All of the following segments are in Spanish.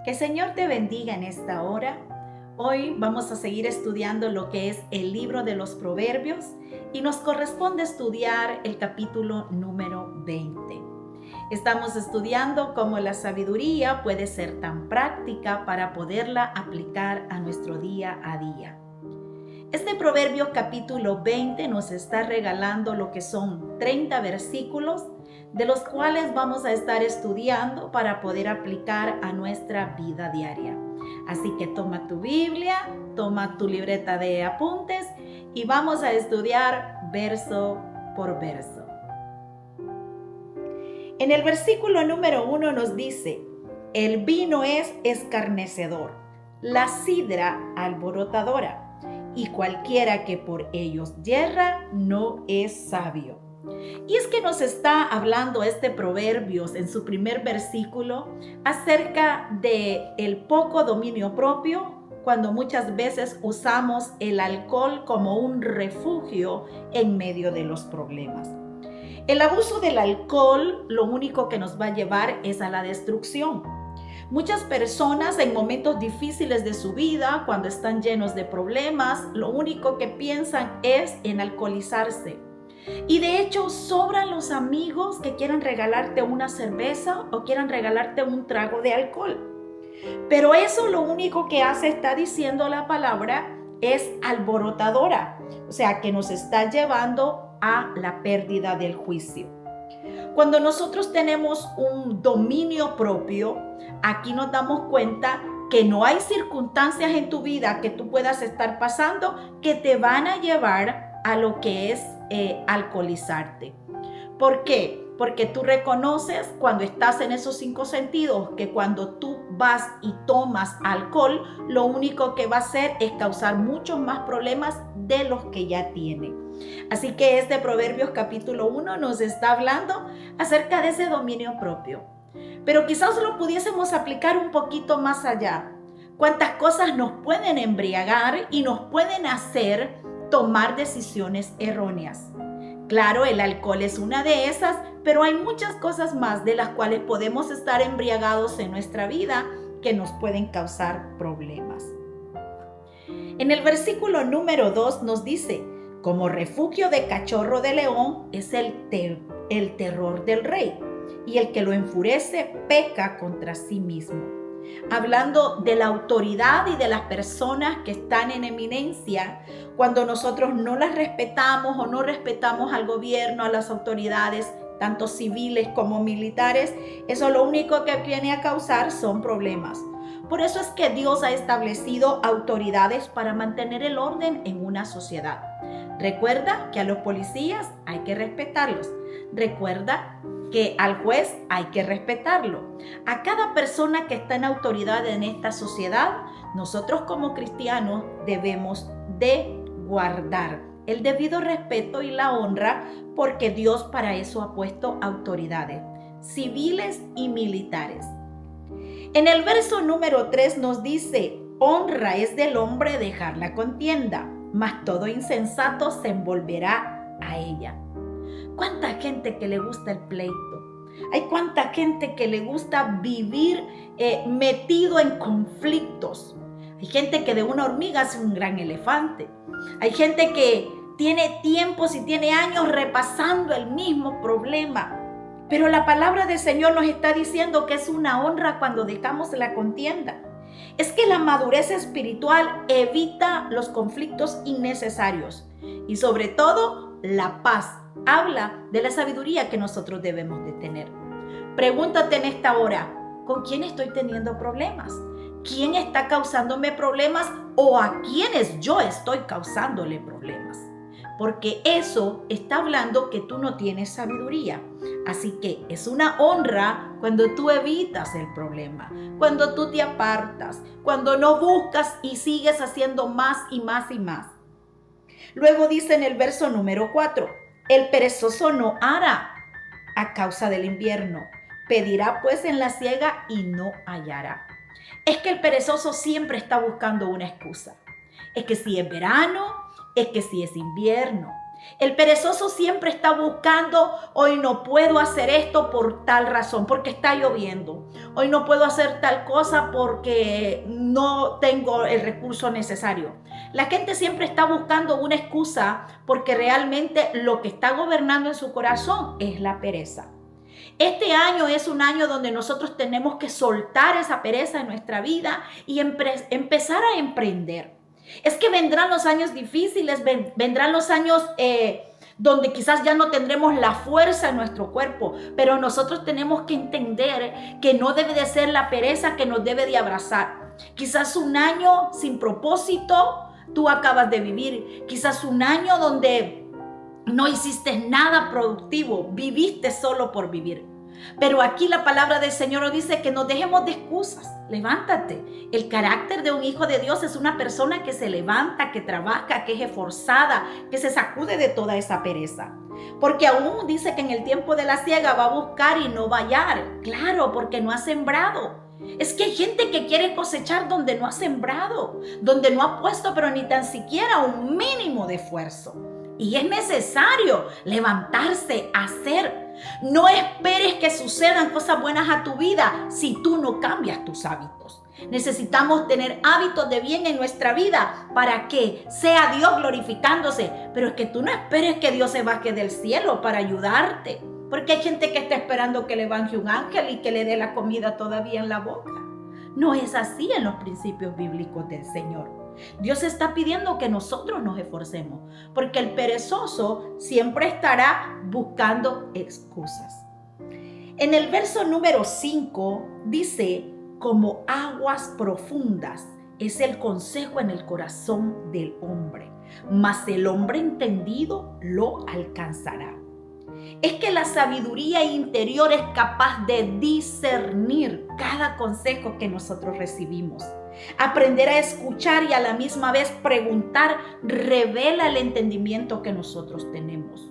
Que el Señor te bendiga en esta hora. Hoy vamos a seguir estudiando lo que es el libro de los Proverbios y nos corresponde estudiar el capítulo número 20. Estamos estudiando cómo la sabiduría puede ser tan práctica para poderla aplicar a nuestro día a día. Este Proverbio capítulo 20 nos está regalando lo que son 30 versículos, de los cuales vamos a estar estudiando para poder aplicar a nuestra vida diaria. Así que toma tu Biblia, toma tu libreta de apuntes y vamos a estudiar verso por verso. En el versículo número 1 nos dice: el vino es escarnecedor, la sidra alborotadora, y cualquiera que por ellos yerra no es sabio. Y es que nos está hablando este Proverbios en su primer versículo acerca de el poco dominio propio, cuando muchas veces usamos el alcohol como un refugio en medio de los problemas. El abuso del alcohol lo único que nos va a llevar es a la destrucción. Muchas personas en momentos difíciles de su vida, cuando están llenos de problemas, lo único que piensan es en alcoholizarse. Y de hecho sobran los amigos que quieran regalarte una cerveza o quieran regalarte un trago de alcohol. Pero eso lo único que hace, está diciendo la palabra, es alborotadora. O sea, que nos está llevando a la pérdida del juicio. Cuando nosotros tenemos un dominio propio, aquí nos damos cuenta que no hay circunstancias en tu vida que tú puedas estar pasando que te van a llevar a lo que es alcoholizarte. ¿Por qué? Porque tú reconoces cuando estás en esos 5 sentidos que cuando tú vas y tomas alcohol, lo único que va a hacer es causar muchos más problemas de los que ya tiene. Así que este Proverbios capítulo 1 nos está hablando acerca de ese dominio propio. Pero quizás lo pudiésemos aplicar un poquito más allá. ¿Cuántas cosas nos pueden embriagar y nos pueden hacer tomar decisiones erróneas? Claro, el alcohol es una de esas, pero hay muchas cosas más de las cuales podemos estar embriagados en nuestra vida que nos pueden causar problemas. En el versículo número 2 nos dice: como refugio de cachorro de león es el terror del rey, y el que lo enfurece peca contra sí mismo. Hablando de la autoridad y de las personas que están en eminencia, cuando nosotros no las respetamos o no respetamos al gobierno, a las autoridades, tanto civiles como militares, eso lo único que viene a causar son problemas. Por eso es que Dios ha establecido autoridades para mantener el orden en una sociedad. Recuerda que a los policías hay que respetarlos. Recuerda que al juez hay que respetarlo. A cada persona que está en autoridad en esta sociedad, nosotros como cristianos debemos de guardar el debido respeto y la honra, porque Dios para eso ha puesto autoridades civiles y militares. En el verso número 3 nos dice: honra es del hombre dejar la contienda, mas todo insensato se envolverá a ella. ¿Cuánta gente que le gusta el pleito? Hay cuánta gente que le gusta vivir metido en conflictos. Hay gente que de una hormiga hace un gran elefante. Hay gente que tiene tiempos y tiene años repasando el mismo problema. Pero la palabra del Señor nos está diciendo que es una honra cuando dejamos la contienda. Es que la madurez espiritual evita los conflictos innecesarios y sobre todo la paz. Habla de la sabiduría que nosotros debemos de tener. Pregúntate en esta hora: ¿con quién estoy teniendo problemas? ¿Quién está causándome problemas o a quiénes yo estoy causándole problemas? Porque eso está hablando que tú no tienes sabiduría. Así que es una honra cuando tú evitas el problema, cuando tú te apartas, cuando no buscas y sigues haciendo más y más y más. Luego dice en el verso número 4: el perezoso no hará a causa del invierno, pedirá pues en la siega y no hallará. Es que el perezoso siempre está buscando una excusa. Es que si es verano, es que si es invierno, El perezoso siempre está buscando, hoy no puedo hacer esto por tal razón, porque está lloviendo. Hoy no puedo hacer tal cosa porque no tengo el recurso necesario. La gente siempre está buscando una excusa porque realmente lo que está gobernando en su corazón es la pereza. Este año es un año donde nosotros tenemos que soltar esa pereza en nuestra vida y empezar a emprender. Es que vendrán los años difíciles, vendrán los años donde quizás ya no tendremos la fuerza en nuestro cuerpo, pero nosotros tenemos que entender que no debe de ser la pereza que nos debe de abrazar. Quizás un año sin propósito tú acabas de vivir, quizás un año donde no hiciste nada productivo, viviste solo por vivir. Pero aquí la palabra del Señor nos dice que nos dejemos de excusas. Levántate. El carácter de un hijo de Dios es una persona que se levanta, que trabaja, que es esforzada, que se sacude de toda esa pereza. Porque aún dice que en el tiempo de la siega va a buscar y no va a hallar. Claro, porque no ha sembrado. Es que hay gente que quiere cosechar donde no ha sembrado, donde no ha puesto pero ni tan siquiera un mínimo de esfuerzo. Y es necesario levantarse, hacer. No esperes que sucedan cosas buenas a tu vida si tú no cambias tus hábitos. Necesitamos tener hábitos de bien en nuestra vida para que sea Dios glorificándose. Pero es que tú no esperes que Dios se baje del cielo para ayudarte. Porque hay gente que está esperando que le baje un ángel y que le dé la comida todavía en la boca. No es así en los principios bíblicos del Señor. Dios está pidiendo que nosotros nos esforcemos, porque el perezoso siempre estará buscando excusas. En el verso número 5 dice, como aguas profundas es el consejo en el corazón del hombre, mas el hombre entendido lo alcanzará. Es que la sabiduría interior es capaz de discernir cada consejo que nosotros recibimos. Aprender a escuchar y a la misma vez preguntar revela el entendimiento que nosotros tenemos.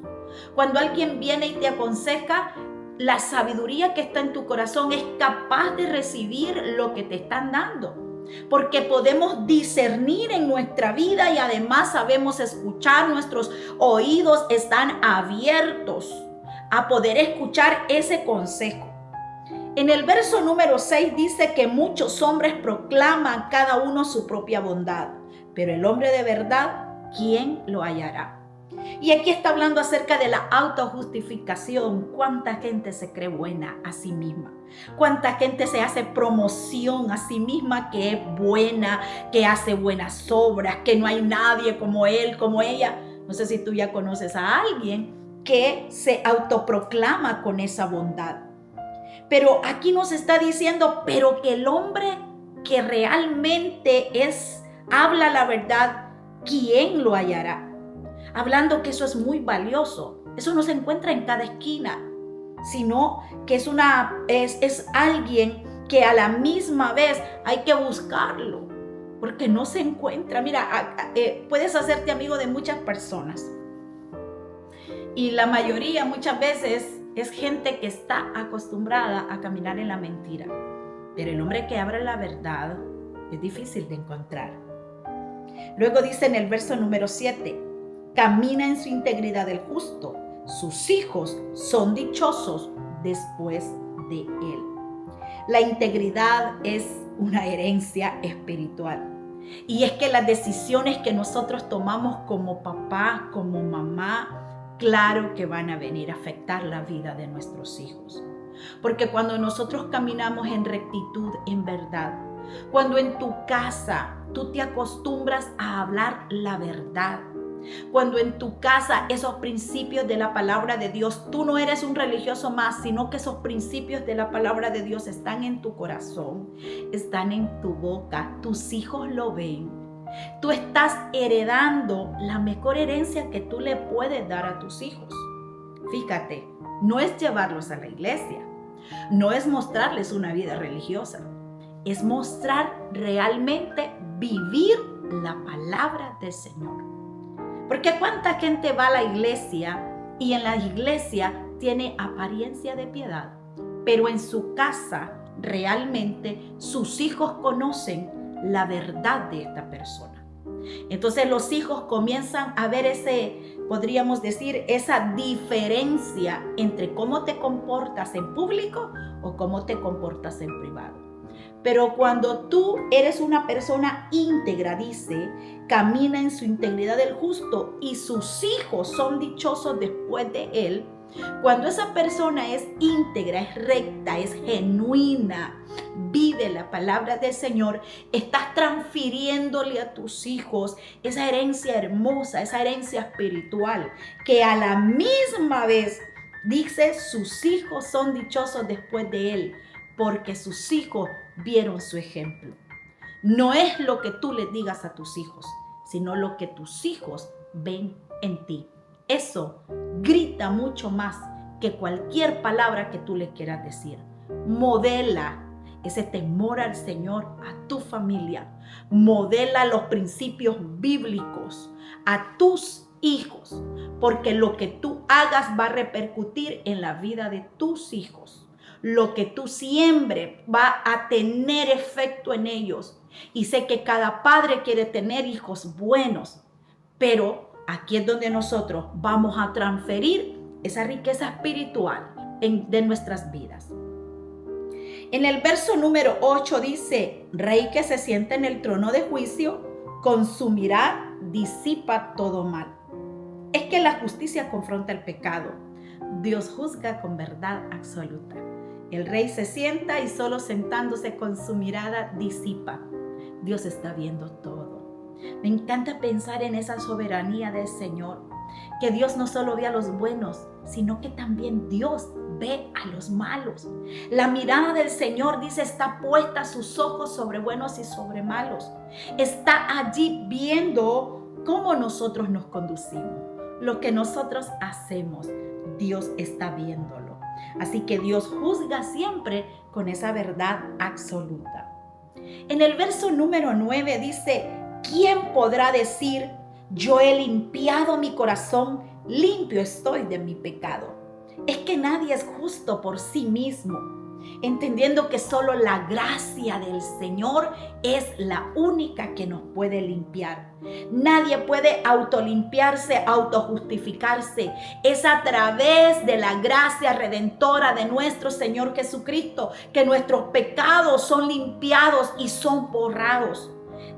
Cuando alguien viene y te aconseja, la sabiduría que está en tu corazón es capaz de recibir lo que te están dando. Porque podemos discernir en nuestra vida y además sabemos escuchar, nuestros oídos están abiertos a poder escuchar ese consejo. En el verso número 6 dice que muchos hombres proclaman cada uno su propia bondad, pero el hombre de verdad, ¿quién lo hallará? Y aquí está hablando acerca de la autojustificación. ¿Cuánta gente se cree buena a sí misma? ¿Cuánta gente se hace promoción a sí misma que es buena, que hace buenas obras, que no hay nadie como él, como ella? No sé si tú ya conoces a alguien que se autoproclama con esa bondad. Pero aquí nos está diciendo, pero que el hombre que realmente habla la verdad, ¿quién lo hallará? Hablando que eso es muy valioso. Eso no se encuentra en cada esquina, sino que es alguien que a la misma vez hay que buscarlo, porque no se encuentra. Mira, puedes hacerte amigo de muchas personas y la mayoría muchas veces es gente que está acostumbrada a caminar en la mentira. Pero el hombre que habla la verdad es difícil de encontrar. Luego dice en el verso número 7, camina en su integridad el justo, sus hijos son dichosos después de él. La integridad es una herencia espiritual. Y es que las decisiones que nosotros tomamos como papá, como mamá, claro que van a venir a afectar la vida de nuestros hijos. Porque cuando nosotros caminamos en rectitud, en verdad, cuando en tu casa tú te acostumbras a hablar la verdad, cuando en tu casa esos principios de la palabra de Dios, tú no eres un religioso más, sino que esos principios de la palabra de Dios están en tu corazón, están en tu boca, tus hijos lo ven. Tú estás heredando la mejor herencia que tú le puedes dar a tus hijos. Fíjate, no es llevarlos a la iglesia, no es mostrarles una vida religiosa, es mostrar realmente vivir la palabra del Señor. Porque cuánta gente va a la iglesia y en la iglesia tiene apariencia de piedad, pero en su casa realmente sus hijos conocen la verdad de esta persona. Entonces los hijos comienzan a ver podríamos decir, esa diferencia entre cómo te comportas en público o cómo te comportas en privado. Pero cuando tú eres una persona íntegra, dice, camina en su integridad del justo y sus hijos son dichosos después de él. Cuando esa persona es íntegra, es recta, es genuina, vive la palabra del Señor, estás transfiriéndole a tus hijos esa herencia hermosa, esa herencia espiritual, que a la misma vez dice, sus hijos son dichosos después de él, porque sus hijos vieron su ejemplo. No es lo que tú les digas a tus hijos, sino lo que tus hijos ven en ti. Eso grita mucho más que cualquier palabra que tú le quieras decir. Modela ese temor al Señor a tu familia. Modela los principios bíblicos a tus hijos, porque lo que tú hagas va a repercutir en la vida de tus hijos. Lo que tú siembres va a tener efecto en ellos. Y sé que cada padre quiere tener hijos buenos, pero aquí es donde nosotros vamos a transferir esa riqueza espiritual de nuestras vidas. En el verso número 8 dice, Rey que se sienta en el trono de juicio, con su mirada disipa todo mal. Es que la justicia confronta el pecado. Dios juzga con verdad absoluta. El Rey se sienta y solo sentándose con su mirada disipa. Dios está viendo todo. Me encanta pensar en esa soberanía del Señor, que Dios no solo ve a los buenos, sino que también Dios ve a los malos. La mirada del Señor, dice, está puesta a sus ojos sobre buenos y sobre malos. Está allí viendo cómo nosotros nos conducimos. Lo que nosotros hacemos, Dios está viéndolo. Así que Dios juzga siempre con esa verdad absoluta. En el verso número 9 dice, ¿quién podrá decir, yo he limpiado mi corazón, limpio estoy de mi pecado? Es que nadie es justo por sí mismo, entendiendo que solo la gracia del Señor es la única que nos puede limpiar. Nadie puede autolimpiarse, autojustificarse. Es a través de la gracia redentora de nuestro Señor Jesucristo que nuestros pecados son limpiados y son borrados.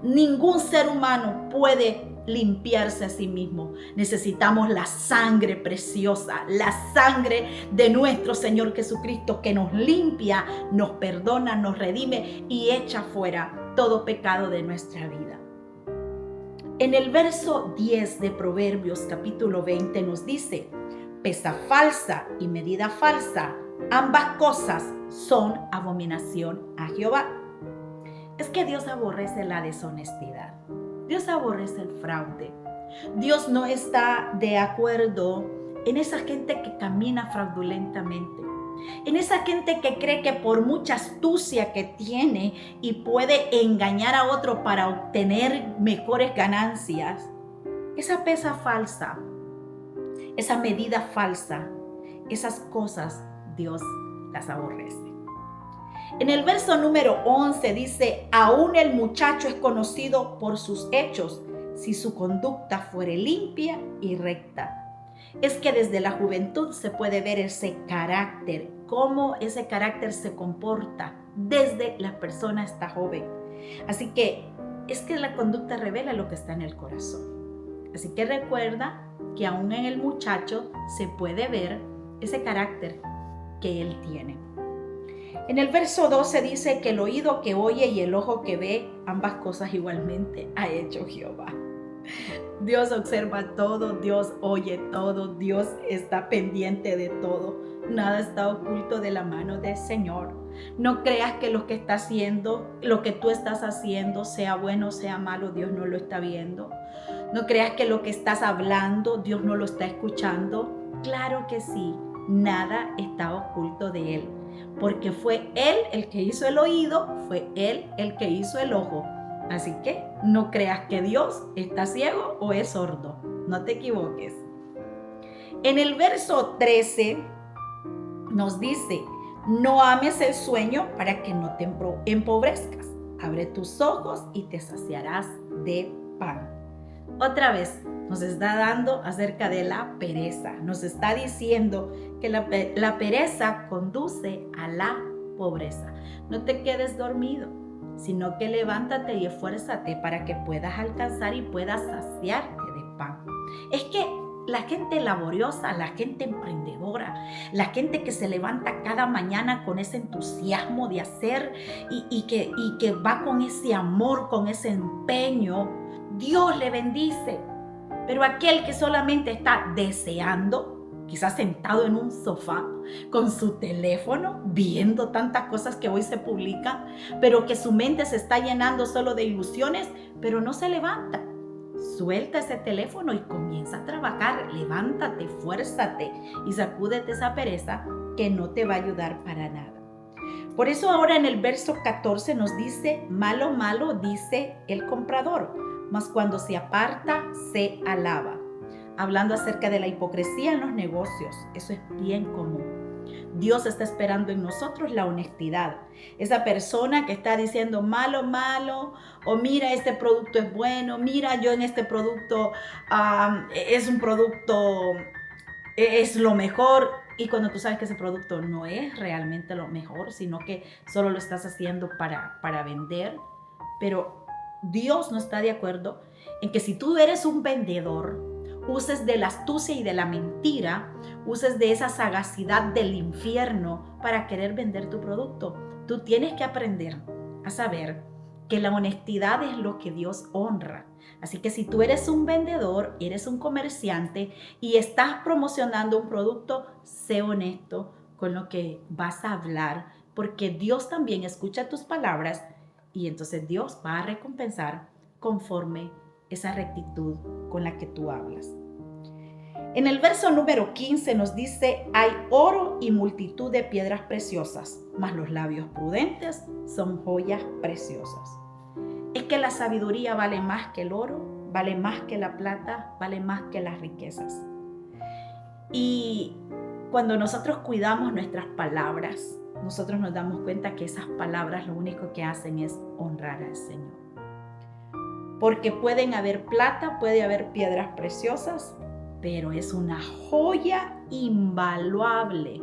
Ningún ser humano puede limpiarse a sí mismo. Necesitamos la sangre preciosa, la sangre de nuestro Señor Jesucristo, que nos limpia, nos perdona, nos redime y echa fuera todo pecado de nuestra vida. En el verso 10 de Proverbios capítulo 20 nos dice, pesa falsa y medida falsa, ambas cosas son abominación a Jehová. Es que Dios aborrece la deshonestidad. Dios aborrece el fraude. Dios no está de acuerdo en esa gente que camina fraudulentamente, en esa gente que cree que por mucha astucia que tiene y puede engañar a otro para obtener mejores ganancias. Esa pesa falsa, esa medida falsa, esas cosas Dios las aborrece. En el verso número 11 dice, aún el muchacho es conocido por sus hechos, si su conducta fuere limpia y recta. Es que desde la juventud se puede ver ese carácter, cómo ese carácter se comporta desde la persona está joven. Así que es que la conducta revela lo que está en el corazón. Así que recuerda que aún en el muchacho se puede ver ese carácter que él tiene. En el verso 12 dice que el oído que oye y el ojo que ve, ambas cosas igualmente ha hecho Jehová. Dios observa todo, Dios oye todo, Dios está pendiente de todo. Nada está oculto de la mano del Señor. No creas que lo que está haciendo, lo que tú estás haciendo, sea bueno o sea malo, Dios no lo está viendo. No creas que lo que estás hablando, Dios no lo está escuchando. Claro que sí, nada está oculto de Él. Porque fue Él el que hizo el oído, fue Él el que hizo el ojo. Así que no creas que Dios está ciego o es sordo. No te equivoques. En el verso 13 nos dice, no ames el sueño para que no te empobrezcas. Abre tus ojos y te saciarás de pan. Otra vez nos está dando acerca de la pereza. Nos está diciendo que la pereza conduce a la pobreza. No te quedes dormido, sino que levántate y esfuérzate para que puedas alcanzar y puedas saciarte de pan. Es que la gente laboriosa, la gente emprendedora, la gente que se levanta cada mañana con ese entusiasmo de hacer y que va con ese amor, con ese empeño, Dios le bendice. Pero aquel que solamente está deseando, quizás sentado en un sofá con su teléfono, viendo tantas cosas que hoy se publican, pero que su mente se está llenando solo de ilusiones, pero no se levanta. Suelta ese teléfono y comienza a trabajar. Levántate, esfuérzate y sacúdete esa pereza que no te va a ayudar para nada. Por eso ahora en el verso 14 nos dice, malo, malo, dice el comprador, mas cuando se aparta, se alaba. Hablando acerca de la hipocresía en los negocios, eso es bien común. Dios está esperando en nosotros la honestidad. Esa persona que está diciendo malo, malo, o mira, este producto es bueno, mira, yo en este producto es un producto, es lo mejor. Y cuando tú sabes que ese producto no es realmente lo mejor, sino que solo lo estás haciendo para vender, pero Dios no está de acuerdo en que si tú eres un vendedor, uses de la astucia y de la mentira, uses de esa sagacidad del infierno para querer vender tu producto. Tú tienes que aprender a saber que la honestidad es lo que Dios honra. Así que si tú eres un vendedor, eres un comerciante y estás promocionando un producto, sé honesto con lo que vas a hablar, porque Dios también escucha tus palabras y entonces Dios va a recompensar conforme esa rectitud con la que tú hablas. En el verso número 15 nos dice, hay oro y multitud de piedras preciosas, mas los labios prudentes son joyas preciosas. Es que la sabiduría vale más que el oro, vale más que la plata, vale más que las riquezas. Y cuando nosotros cuidamos nuestras palabras, nosotros nos damos cuenta que esas palabras lo único que hacen es honrar al Señor. Porque pueden haber plata, puede haber piedras preciosas, pero es una joya invaluable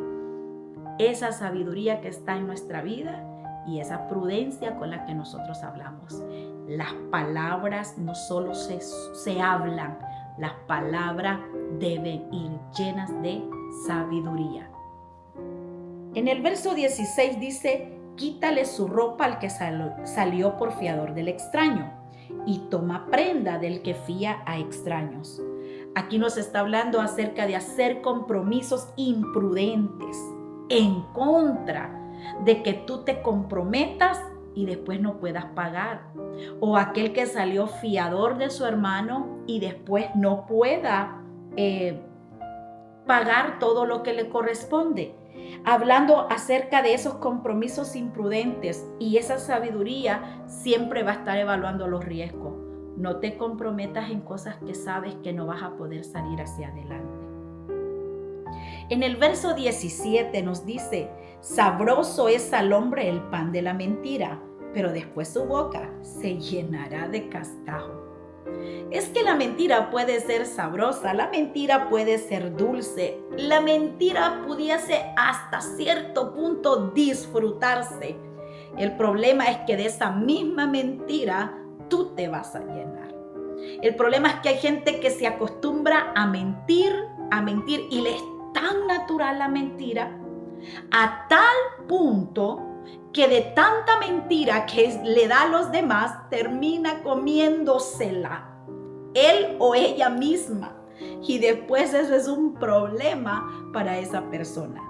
esa sabiduría que está en nuestra vida y esa prudencia con la que nosotros hablamos. Las palabras no solo se hablan, las palabras deben ir llenas de sabiduría. En el verso 16 dice, quítale su ropa al que salió por fiador del extraño y toma prenda del que fía a extraños. Aquí nos está hablando acerca de hacer compromisos imprudentes en contra de que tú te comprometas y después no puedas pagar. O aquel que salió fiador de su hermano y después no pueda pagar todo lo que le corresponde. Hablando acerca de esos compromisos imprudentes, y esa sabiduría siempre va a estar evaluando los riesgos. No te comprometas en cosas que sabes que no vas a poder salir hacia adelante. En el verso 17 nos dice, sabroso es al hombre el pan de la mentira, pero después su boca se llenará de cascajo. Es que la mentira puede ser sabrosa, la mentira puede ser dulce, la mentira pudiese hasta cierto punto disfrutarse. El problema es que de esa misma mentira tú te vas a llenar. El problema es que hay gente que se acostumbra a mentir y le es tan natural la mentira a tal punto que de tanta mentira que le da a los demás termina comiéndosela él o ella misma, y después eso es un problema para esa persona.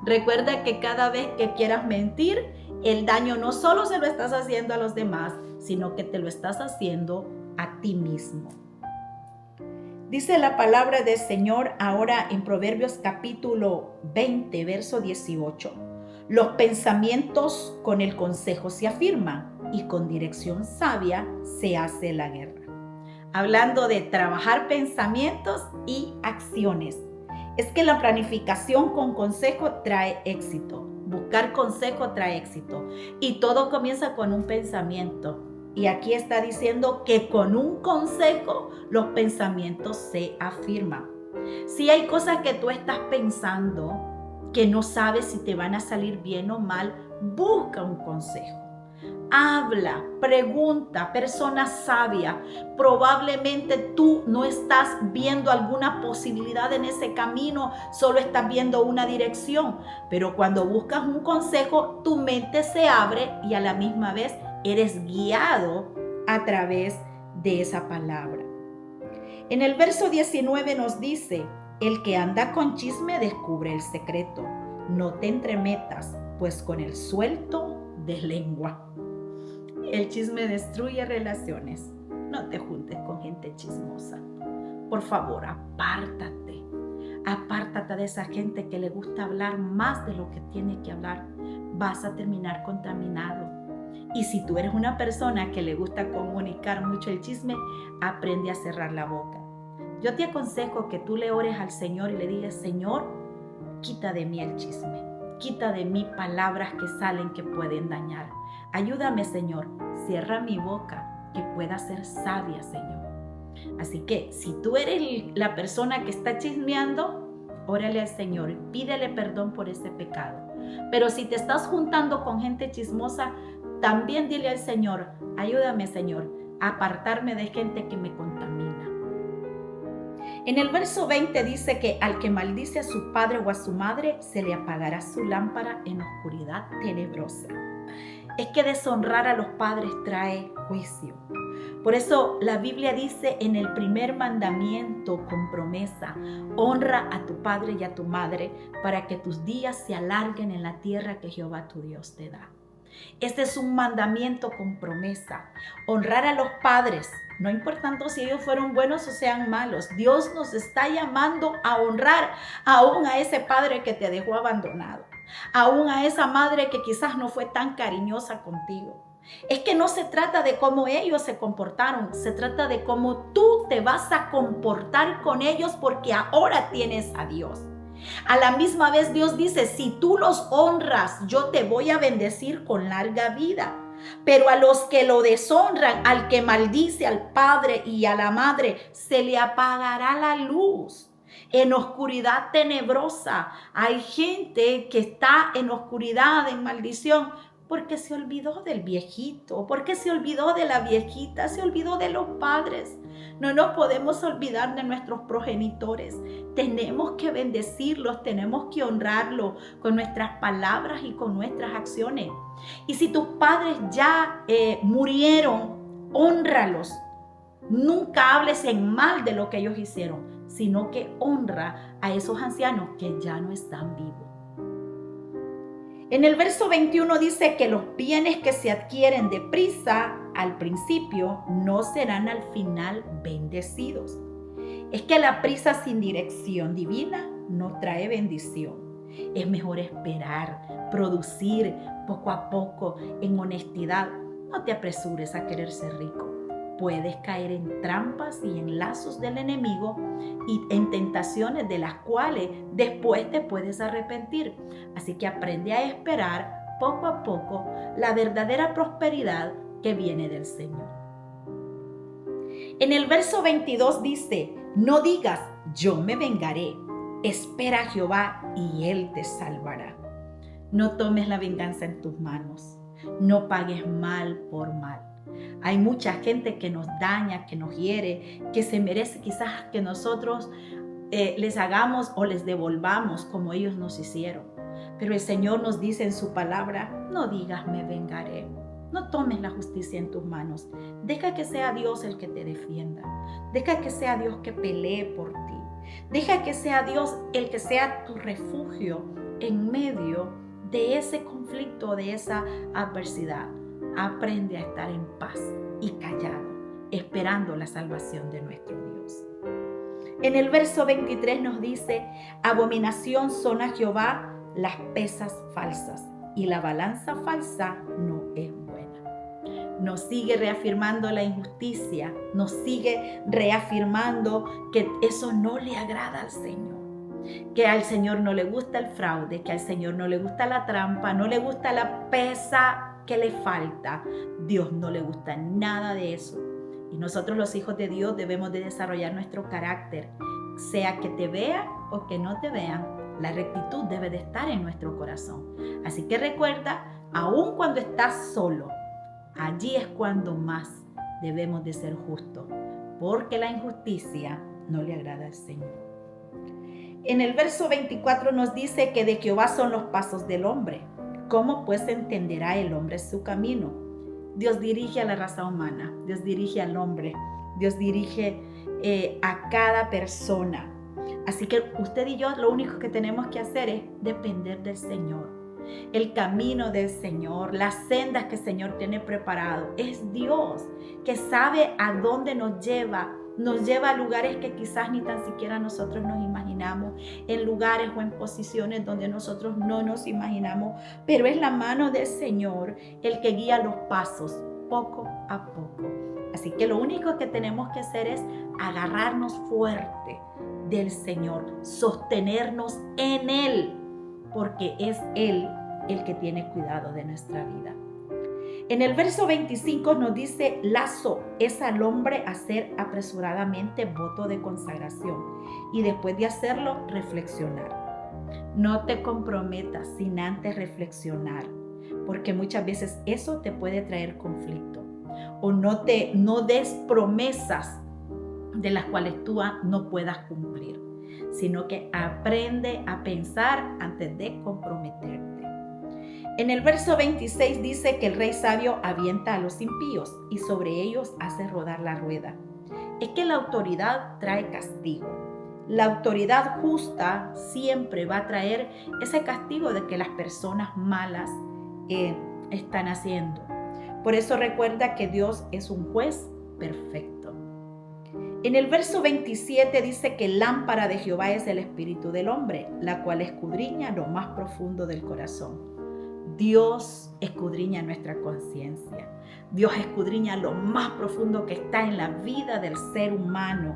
Recuerda que cada vez que quieras mentir, el daño no solo se lo estás haciendo a los demás, sino que te lo estás haciendo a ti mismo. Dice la palabra del Señor ahora en Proverbios capítulo 20, verso 18. Los pensamientos con el consejo se afirman y con dirección sabia se hace la guerra. Hablando de trabajar pensamientos y acciones. Es que la planificación con consejo trae éxito. Buscar consejo trae éxito. Y todo comienza con un pensamiento. Y aquí está diciendo que con un consejo los pensamientos se afirman. Si hay cosas que tú estás pensando que no sabes si te van a salir bien o mal, busca un consejo. Habla, pregunta, persona sabia. Probablemente tú no estás viendo alguna posibilidad en ese camino, solo estás viendo una dirección. Pero cuando buscas un consejo, tu mente se abre y a la misma vez eres guiado a través de esa palabra. En el verso 19 nos dice: el que anda con chisme descubre el secreto. No te entremetas, pues con el suelto de lengua. El chisme destruye relaciones. No te juntes con gente chismosa. Por favor, apártate. Apártate de esa gente que le gusta hablar más de lo que tiene que hablar. Vas a terminar contaminado. Y si tú eres una persona que le gusta comunicar mucho el chisme, aprende a cerrar la boca. Yo te aconsejo que tú le ores al Señor y le digas: Señor, quita de mí el chisme. Quita de mí palabras que salen que pueden dañar. Ayúdame, Señor. Cierra mi boca, que pueda ser sabia, Señor. Así que si tú eres la persona que está chismeando, órale al Señor y pídele perdón por ese pecado. Pero si te estás juntando con gente chismosa, también dile al Señor: ayúdame, Señor, a apartarme de gente que me contamina. En el verso 20 dice que al que maldice a su padre o a su madre, se le apagará su lámpara en oscuridad tenebrosa. Es que deshonrar a los padres trae juicio. Por eso la Biblia dice en el primer mandamiento con promesa: honra a tu padre y a tu madre para que tus días se alarguen en la tierra que Jehová tu Dios te da. Este es un mandamiento con promesa. Honrar a los padres, no importando si ellos fueron buenos o sean malos. Dios nos está llamando a honrar aún a ese padre que te dejó abandonado, aún a esa madre que quizás no fue tan cariñosa contigo. Es que no se trata de cómo ellos se comportaron, se trata de cómo tú te vas a comportar con ellos, porque ahora tienes a Dios. A la misma vez Dios dice: si tú los honras, yo te voy a bendecir con larga vida. Pero a los que lo deshonran, al que maldice al padre y a la madre, se le apagará la luz. En oscuridad tenebrosa. Hay gente que está en oscuridad, en maldición, porque se olvidó del viejito, porque se olvidó de la viejita, se olvidó de los padres. No nos podemos olvidar de nuestros progenitores. Tenemos que bendecirlos, tenemos que honrarlos con nuestras palabras y con nuestras acciones. Y si tus padres ya murieron, hónralos. Nunca hables en mal de lo que ellos hicieron, sino que honra a esos ancianos que ya no están vivos. En el verso 21 dice que los bienes que se adquieren deprisa al principio no serán al final bendecidos. Es que la prisa sin dirección divina no trae bendición. Es mejor esperar, producir poco a poco en honestidad. No te apresures a querer ser rico. Puedes caer en trampas y en lazos del enemigo y en tentaciones de las cuales después te puedes arrepentir. Así que aprende a esperar poco a poco la verdadera prosperidad que viene del Señor. En el verso 22 dice: no digas yo me vengaré, espera a Jehová y Él te salvará. No tomes la venganza en tus manos, no pagues mal por mal. Hay mucha gente que nos daña, que nos hiere, que se merece quizás que nosotros les hagamos o les devolvamos como ellos nos hicieron. Pero el Señor nos dice en su palabra: no digas me vengaré. No tomes la justicia en tus manos. Deja que sea Dios el que te defienda. Deja que sea Dios que pelee por ti. Deja que sea Dios el que sea tu refugio en medio de ese conflicto, de esa adversidad. Aprende a estar en paz y callado, esperando la salvación de nuestro Dios. En el verso 23 nos dice: abominación son a Jehová las pesas falsas, y la balanza falsa no es buena. Nos sigue reafirmando la injusticia, nos sigue reafirmando que eso no le agrada al Señor. Que al Señor no le gusta el fraude, que al Señor no le gusta la trampa, no le gusta la pesa ¿Qué le falta? Dios no le gusta nada de eso. Y nosotros los hijos de Dios debemos de desarrollar nuestro carácter. Sea que te vean o que no te vean, la rectitud debe de estar en nuestro corazón. Así que recuerda, aun cuando estás solo, allí es cuando más debemos de ser justos, porque la injusticia no le agrada al Señor. En el verso 24 nos dice que de Jehová son los pasos del hombre. ¿Cómo pues entenderá el hombre su camino? Dios dirige a la raza humana, Dios dirige al hombre, Dios dirige a cada persona. Así que usted y yo lo único que tenemos que hacer es depender del Señor. El camino del Señor, las sendas que el Señor tiene preparado, es Dios que sabe a dónde nos lleva a lugares que quizás ni tan siquiera nosotros nos imaginamos, en lugares o en posiciones donde nosotros no nos imaginamos, pero es la mano del Señor el que guía los pasos poco a poco. Así que lo único que tenemos que hacer es agarrarnos fuerte del Señor, sostenernos en Él, porque es Él el que tiene cuidado de nuestra vida. En el verso 25 nos dice, lazo es al hombre hacer apresuradamente voto de consagración y después de hacerlo, reflexionar. No te comprometas sin antes reflexionar, porque muchas veces eso te puede traer conflicto. O no des promesas de las cuales tú no puedas cumplir, sino que aprende a pensar antes de comprometerte. En el verso 26 dice que el rey sabio avienta a los impíos y sobre ellos hace rodar la rueda. Es que la autoridad trae castigo. La autoridad justa siempre va a traer ese castigo de que las personas malas están haciendo. Por eso recuerda que Dios es un juez perfecto. En el verso 27 dice que lámpara de Jehová es el espíritu del hombre, la cual escudriña lo más profundo del corazón. Dios escudriña nuestra conciencia. Dios escudriña lo más profundo que está en la vida del ser humano.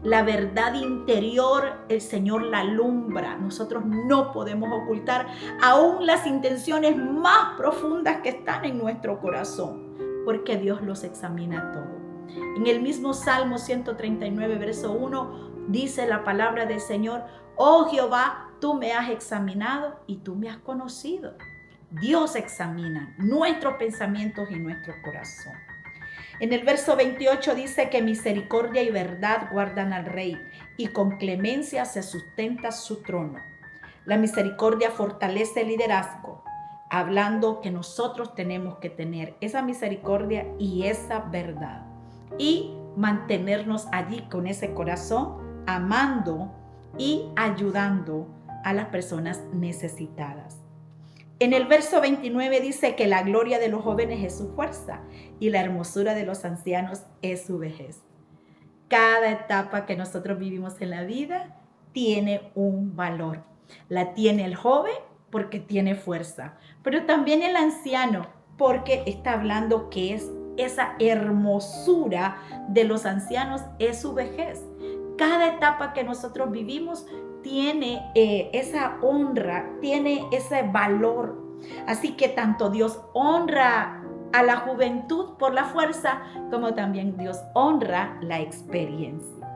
La verdad interior, el Señor la alumbra. Nosotros no podemos ocultar aún las intenciones más profundas que están en nuestro corazón, porque Dios los examina todo. En el mismo Salmo 139, verso 1, dice la palabra del Señor: oh Jehová, tú me has examinado y tú me has conocido. Dios examina nuestros pensamientos y nuestro corazón. En el verso 28 dice que misericordia y verdad guardan al rey y con clemencia se sustenta su trono. La misericordia fortalece el liderazgo, hablando que nosotros tenemos que tener esa misericordia y esa verdad y mantenernos allí con ese corazón, amando y ayudando a las personas necesitadas. En el verso 29 dice que la gloria de los jóvenes es su fuerza y la hermosura de los ancianos es su vejez. Cada etapa que nosotros vivimos en la vida tiene un valor. La tiene el joven porque tiene fuerza, pero también el anciano porque está hablando que es esa hermosura de los ancianos es su vejez. Cada etapa que nosotros vivimos tiene esa honra, tiene ese valor. Así que tanto Dios honra a la juventud por la fuerza, como también Dios honra la experiencia.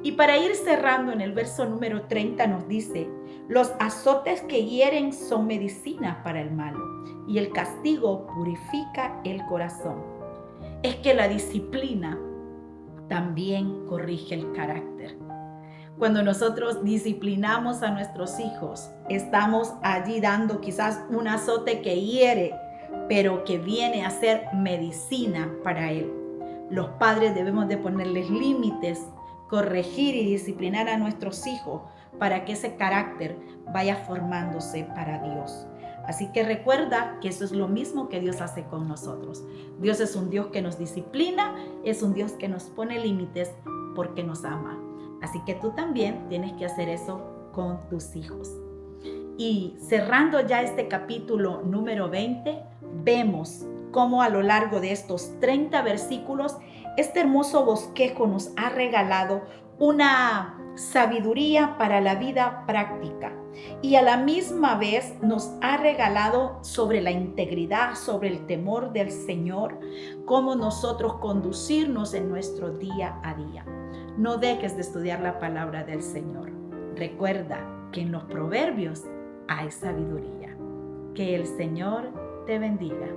Y para ir cerrando, en el verso número 30 nos dice: los azotes que hieren son medicina para el malo, y el castigo purifica el corazón. Es que la disciplina también corrige el carácter. Cuando nosotros disciplinamos a nuestros hijos, estamos allí dando quizás un azote que hiere, pero que viene a ser medicina para él. Los padres debemos de ponerles límites, corregir y disciplinar a nuestros hijos para que ese carácter vaya formándose para Dios. Así que recuerda que eso es lo mismo que Dios hace con nosotros. Dios es un Dios que nos disciplina, es un Dios que nos pone límites porque nos ama. Así que tú también tienes que hacer eso con tus hijos. Y cerrando ya este capítulo número 20, vemos cómo a lo largo de estos 30 versículos, este hermoso bosquejo nos ha regalado una sabiduría para la vida práctica y a la misma vez nos ha regalado sobre la integridad, sobre el temor del Señor, cómo nosotros conducirnos en nuestro día a día. No dejes de estudiar la palabra del Señor. Recuerda que en los proverbios hay sabiduría. Que el Señor te bendiga.